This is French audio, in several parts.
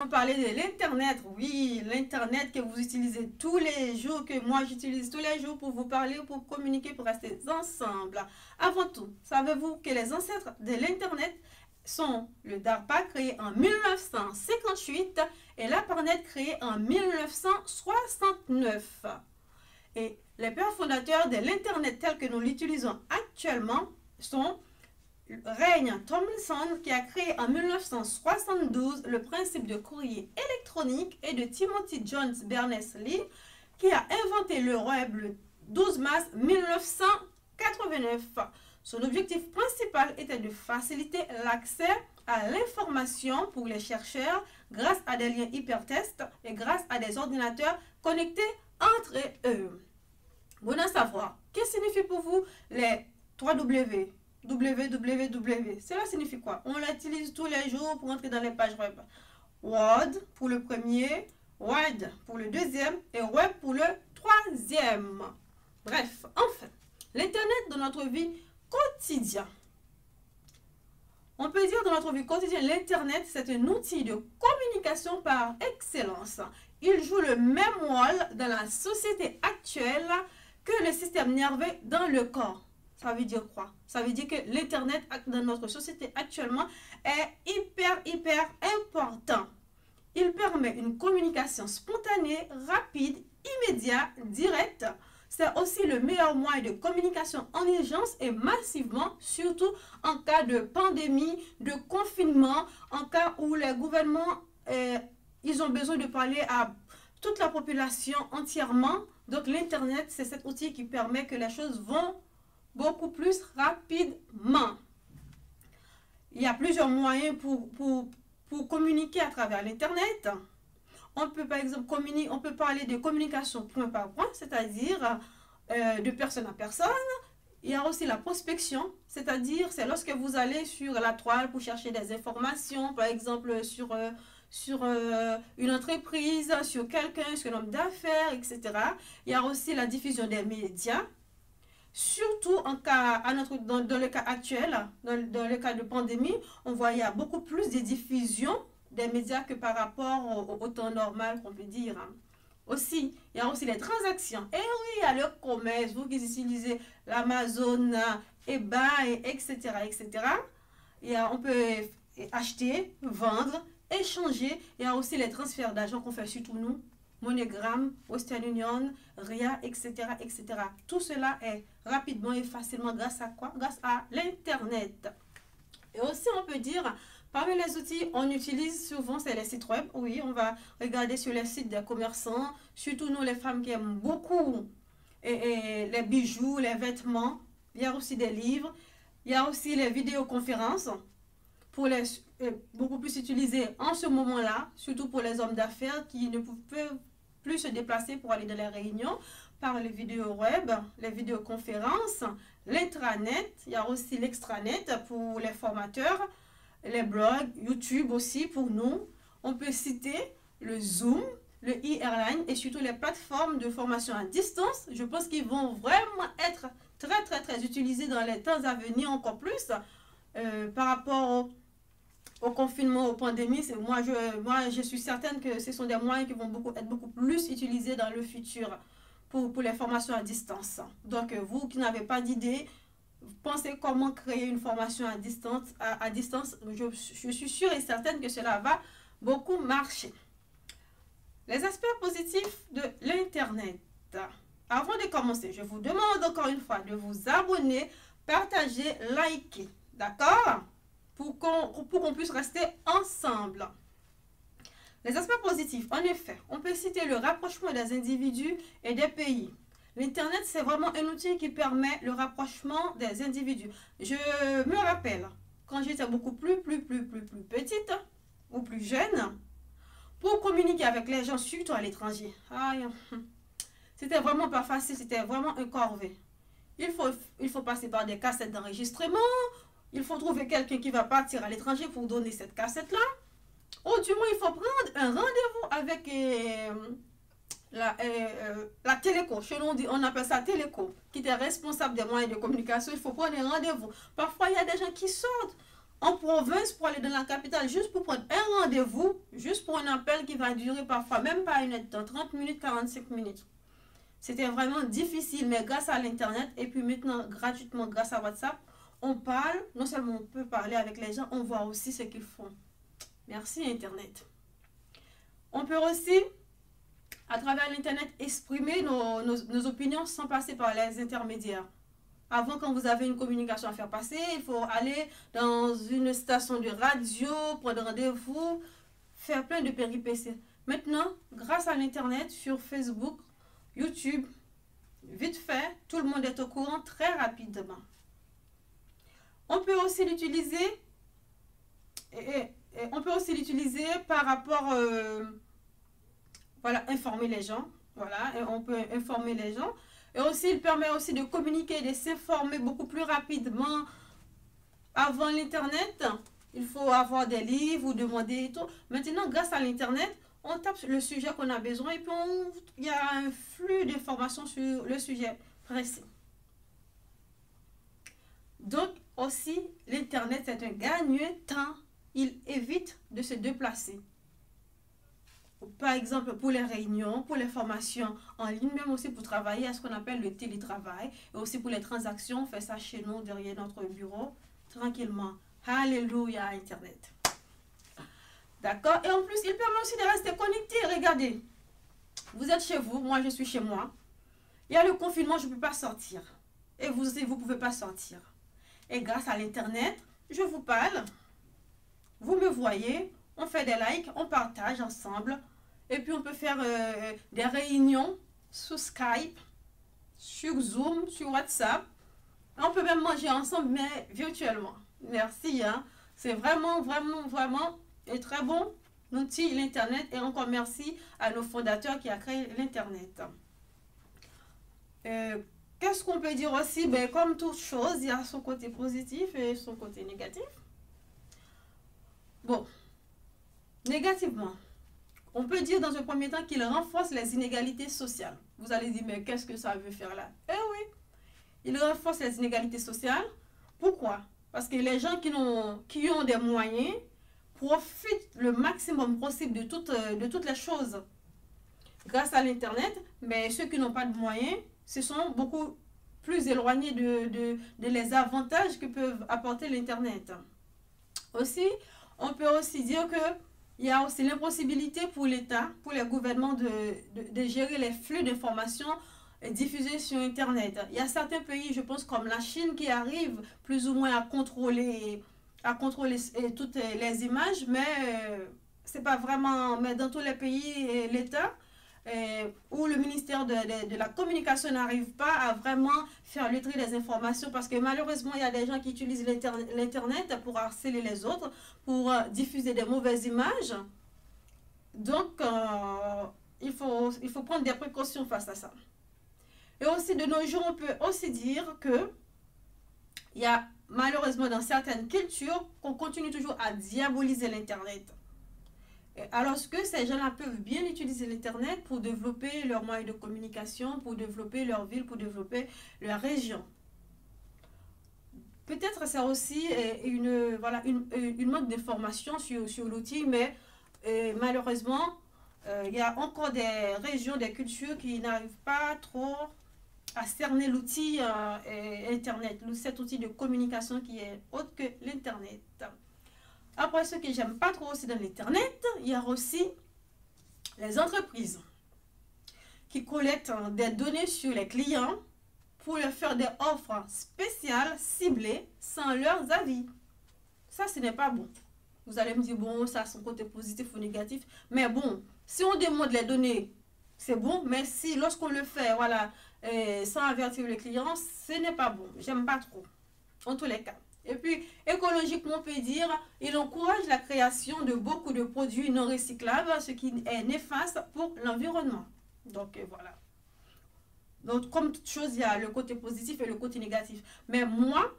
On parlait de l'Internet, oui, l'Internet que vous utilisez tous les jours, que moi j'utilise tous les jours pour vous parler, pour communiquer, pour rester ensemble. Avant tout, savez-vous que les ancêtres de l'Internet sont le DARPA créé en 1958 et l'ARPANET créé en 1969. Et les pères fondateurs de l'Internet tel que nous l'utilisons actuellement sont Règne Tomlinson qui a créé en 1972 le principe de courrier électronique et de Timothy Jones Berners-Lee qui a inventé le web le 12 mars 1989. Son objectif principal était de faciliter l'accès à l'information pour les chercheurs grâce à des liens hypertextes et grâce à des ordinateurs connectés entre eux. Bon à savoir, qu'est-ce que signifie pour vous les 3W? www. Cela signifie quoi? On l'utilise tous les jours pour entrer dans les pages web. Word pour le premier, Wide pour le deuxième et Web pour le troisième. Bref, enfin, l'Internet dans notre vie quotidienne. On peut dire dans notre vie quotidienne, l'Internet, c'est un outil de communication par excellence. Il joue le même rôle dans la société actuelle que le système nerveux dans le corps. Ça veut dire quoi? Ça veut dire que l'Internet dans notre société actuellement est hyper important. Il permet une communication spontanée, rapide, immédiate, directe. C'est aussi le meilleur moyen de communication en urgence et massivement, surtout en cas de pandémie, de confinement, en cas où les gouvernements ils ont besoin de parler à toute la population entièrement. Donc l'Internet, c'est cet outil qui permet que les choses vont beaucoup plus rapidement. Il y a plusieurs moyens pour communiquer à travers l'Internet. On peut par exemple on peut parler de communication point par point, c'est-à-dire de personne à personne. Il y a aussi la prospection, c'est-à-dire c'est lorsque vous allez sur la toile pour chercher des informations, par exemple sur une entreprise, sur quelqu'un, sur un homme d'affaires, etc. Il y a aussi la diffusion des médias. Surtout dans le cas actuel, dans le cas de pandémie, on voit qu'il y a beaucoup plus de diffusion des médias que par rapport au temps normal qu'on peut dire. Aussi, il y a aussi les transactions. Et oui, il y a le commerce, vous qui utilisez l'Amazon, eBay, etc., etc. On peut acheter, vendre, échanger. Il y a aussi les transferts d'argent qu'on fait surtout nous. MoneyGram, Western Union, RIA, etc., etc. Tout cela est rapidement et facilement grâce à quoi? Grâce à l'Internet. Et aussi, on peut dire, parmi les outils, on utilise souvent, c'est les sites web. Oui, on va regarder sur les sites des commerçants, surtout nous, les femmes qui aiment beaucoup les bijoux, les vêtements. Il y a aussi des livres. Il y a aussi les vidéoconférences beaucoup plus utilisées en ce moment-là, surtout pour les hommes d'affaires qui ne peuvent plus se déplacer pour aller dans les réunions par les vidéos web, les vidéoconférences, l'intranet, il y a aussi l'extranet pour les formateurs, les blogs, YouTube aussi pour nous. On peut citer le Zoom, le e-airline et surtout les plateformes de formation à distance. Je pense qu'ils vont vraiment être très utilisés dans les temps à venir encore plus par rapport au confinement, aux pandémies. Moi, je suis certaine que ce sont des moyens qui vont être beaucoup plus utilisés dans le futur pour les formations à distance. Donc, vous qui n'avez pas d'idée, pensez comment créer une formation à distance. Je suis sûre et certaine que cela va beaucoup marcher. Les aspects positifs de l'Internet. Avant de commencer, je vous demande encore une fois de vous abonner, partager, liker. D'accord? Pour qu'on puisse rester ensemble. Les aspects positifs, en effet, on peut citer le rapprochement des individus et des pays. L'Internet, c'est vraiment un outil qui permet le rapprochement des individus. Je me rappelle, quand j'étais beaucoup plus petite ou plus jeune, pour communiquer avec les gens, surtout à l'étranger, c'était vraiment pas facile, c'était vraiment un corvée. Il faut passer par des cassettes d'enregistrement. Il faut trouver quelqu'un qui va partir à l'étranger pour donner cette cassette-là. Ou du moins, il faut prendre un rendez-vous avec la téléco. Chez nous, on appelle ça téléco, qui est responsable des moyens de communication. Il faut prendre un rendez-vous. Parfois, il y a des gens qui sortent en province pour aller dans la capitale, juste pour prendre un rendez-vous, juste pour un appel qui va durer parfois même pas une heure de temps, 30 minutes, 45 minutes. C'était vraiment difficile, mais grâce à l'Internet, et puis maintenant gratuitement grâce à WhatsApp, on parle, non seulement on peut parler avec les gens, on voit aussi ce qu'ils font. Merci Internet. On peut aussi, à travers l'Internet, exprimer nos opinions sans passer par les intermédiaires. Avant, quand vous avez une communication à faire passer, il faut aller dans une station de radio, prendre rendez-vous, faire plein de péripéties. Maintenant, grâce à l'Internet, sur Facebook, YouTube, vite fait, tout le monde est au courant très rapidement. On peut aussi l'utiliser par rapport, voilà, informer les gens. Voilà, et on peut informer les gens. Et aussi, il permet aussi de communiquer, de s'informer beaucoup plus rapidement. Avant l'Internet, il faut avoir des livres ou demander et tout. Maintenant, grâce à l'Internet, on tape le sujet qu'on a besoin et puis il y a un flux d'informations sur le sujet précis. Donc, aussi, l'Internet, c'est un gagne-temps. Il évite de se déplacer. Par exemple, pour les réunions, pour les formations en ligne, même aussi pour travailler à ce qu'on appelle le télétravail. Et aussi pour les transactions, on fait ça chez nous, derrière notre bureau, tranquillement. Alléluia, Internet. D'accord? Et en plus, il permet aussi de rester connecté. Regardez, vous êtes chez vous, moi je suis chez moi. Il y a le confinement, je ne peux pas sortir. Et vous aussi, vous ne pouvez pas sortir. Et grâce à l'Internet, je vous parle, vous me voyez, on fait des likes, on partage ensemble. Et puis on peut faire des réunions sur Skype, sur Zoom, sur WhatsApp. On peut même manger ensemble, mais virtuellement. Merci, hein. C'est vraiment, vraiment, vraiment et très bon outil, l'Internet. Et encore merci à nos fondateurs qui ont créé l'Internet. Qu'est-ce qu'on peut dire aussi? Ben, comme toute chose, il y a son côté positif et son côté négatif. Bon, négativement, on peut dire dans un premier temps qu'il renforce les inégalités sociales. Vous allez dire, mais qu'est-ce que ça veut faire là? Eh oui, il renforce les inégalités sociales. Pourquoi? Parce que les gens qui ont des moyens profitent le maximum possible de toutes les choses grâce à l'Internet, mais ceux qui n'ont pas de moyens, se sont beaucoup plus éloignés de les avantages que peuvent apporter l'Internet. Aussi, on peut aussi dire que il y a aussi l'impossibilité pour l'État, pour les gouvernements de gérer les flux d'informations diffusés sur Internet. Il y a certains pays, je pense comme la Chine, qui arrivent plus ou moins à contrôler toutes les images, mais c'est pas vraiment, mais dans tous les pays, l'État où le ministère de la communication n'arrive pas à vraiment faire le tri des informations parce que malheureusement il y a des gens qui utilisent l'internet pour harceler les autres, pour diffuser des mauvaises images. Donc il faut prendre des précautions face à ça. Et aussi de nos jours on peut aussi dire que il y a malheureusement dans certaines cultures qu'on continue toujours à diaboliser l'internet. Alors que ces gens-là peuvent bien utiliser l'Internet pour développer leurs moyens de communication, pour développer leur ville, pour développer leur région. Peut-être c'est aussi une manque d'information sur l'outil, mais malheureusement, il y a encore des régions, des cultures qui n'arrivent pas trop à cerner l'outil Internet, cet outil de communication qui est autre que l'Internet. Après, ce que j'aime pas trop aussi dans l'Internet, il y a aussi les entreprises qui collectent des données sur les clients pour leur faire des offres spéciales, ciblées, sans leurs avis. Ça, ce n'est pas bon. Vous allez me dire, bon, ça a son côté positif ou négatif. Mais bon, si on demande les données, c'est bon. Mais si, lorsqu'on le fait, voilà, sans avertir le client, ce n'est pas bon. J'aime pas trop, en tous les cas. Et puis, écologiquement, on peut dire, il encourage la création de beaucoup de produits non recyclables, ce qui est néfaste pour l'environnement. Donc, voilà. Donc, comme toute chose, il y a le côté positif et le côté négatif. Mais moi,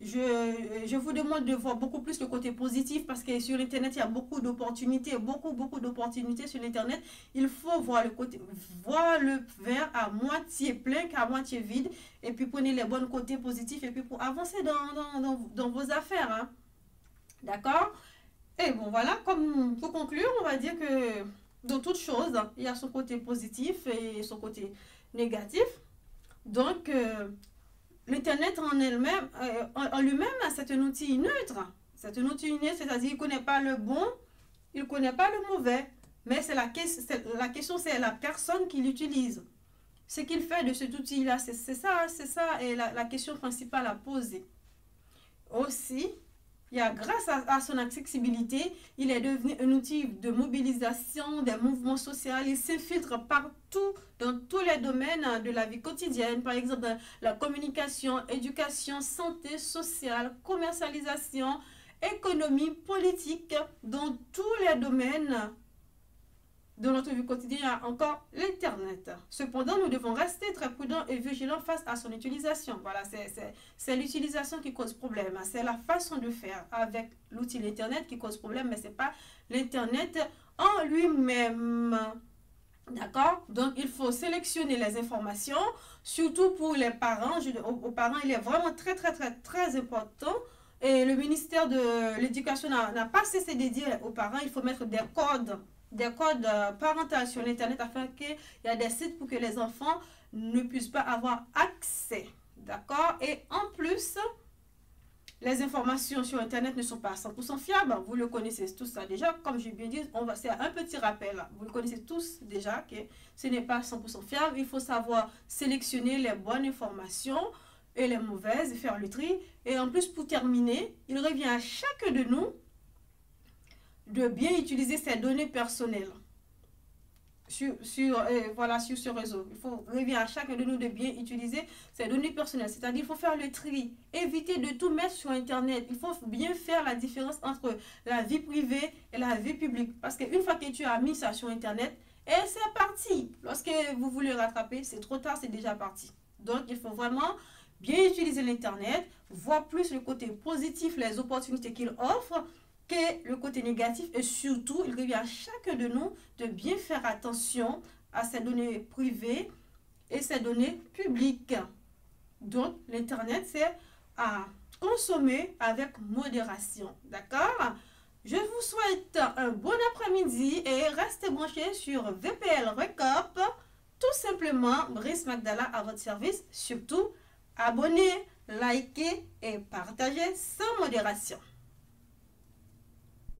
je vous demande de voir beaucoup plus le côté positif parce que sur Internet, il y a beaucoup d'opportunités, beaucoup d'opportunités sur Internet. Il faut voir le verre à moitié plein qu'à moitié vide et puis prenez les bons côtés positifs et puis pour avancer dans vos affaires. Hein. D'accord? Et bon, voilà, comme pour conclure, on va dire que dans toute chose, il y a son côté positif et son côté négatif. Donc, l'Internet en elle-même, en lui-même, c'est un outil neutre. C'est un outil neutre, c'est-à-dire qu'il ne connaît pas le bon, il ne connaît pas le mauvais. Mais c'est la question, c'est la personne qui l'utilise. Ce qu'il fait de cet outil-là, c'est ça, et la question principale à poser. Aussi, grâce à son accessibilité, il est devenu un outil de mobilisation des mouvements sociaux. Il s'infiltre partout, dans tous les domaines de la vie quotidienne. Par exemple, dans la communication, éducation, santé, sociale, commercialisation, économie, politique, dans tous les domaines de notre vie quotidienne, il y a encore l'Internet. Cependant, nous devons rester très prudents et vigilants face à son utilisation. Voilà, c'est l'utilisation qui cause problème. C'est la façon de faire avec l'outil Internet qui cause problème, mais ce n'est pas l'Internet en lui-même. D'accord? Donc, il faut sélectionner les informations, surtout pour les parents. Aux parents, il est vraiment très important. Et le ministère de l'Éducation n'a pas cessé de dire aux parents, il faut mettre des codes parentaux sur l'Internet afin qu'il y ait des sites pour que les enfants ne puissent pas avoir accès. D'accord? Et en plus, les informations sur Internet ne sont pas 100% fiables. Vous le connaissez tous ça déjà. Comme j'ai bien dit, c'est un petit rappel. Vous le connaissez tous déjà que ce n'est pas 100% fiable. Il faut savoir sélectionner les bonnes informations et les mauvaises et faire le tri. Et en plus, pour terminer, il revient à chacun de nous de bien utiliser ses données personnelles sur ce réseau. Revient à chacun de nous de bien utiliser ses données personnelles. C'est-à-dire, il faut faire le tri, éviter de tout mettre sur Internet. Il faut bien faire la différence entre la vie privée et la vie publique. Parce qu'une fois que tu as mis ça sur Internet, et c'est parti. Lorsque vous voulez rattraper, c'est trop tard, c'est déjà parti. Donc, il faut vraiment bien utiliser l'Internet, voir plus le côté positif, les opportunités qu'il offre, que le côté négatif. Et surtout, il revient à chacun de nous de bien faire attention à ses données privées et ses données publiques. Donc, l'Internet, c'est à consommer avec modération. D'accord? Je vous souhaite un bon après-midi et restez branchés sur VPL Recop. Tout simplement, Brice Magdala à votre service. Surtout, abonnez, likez et partagez sans modération.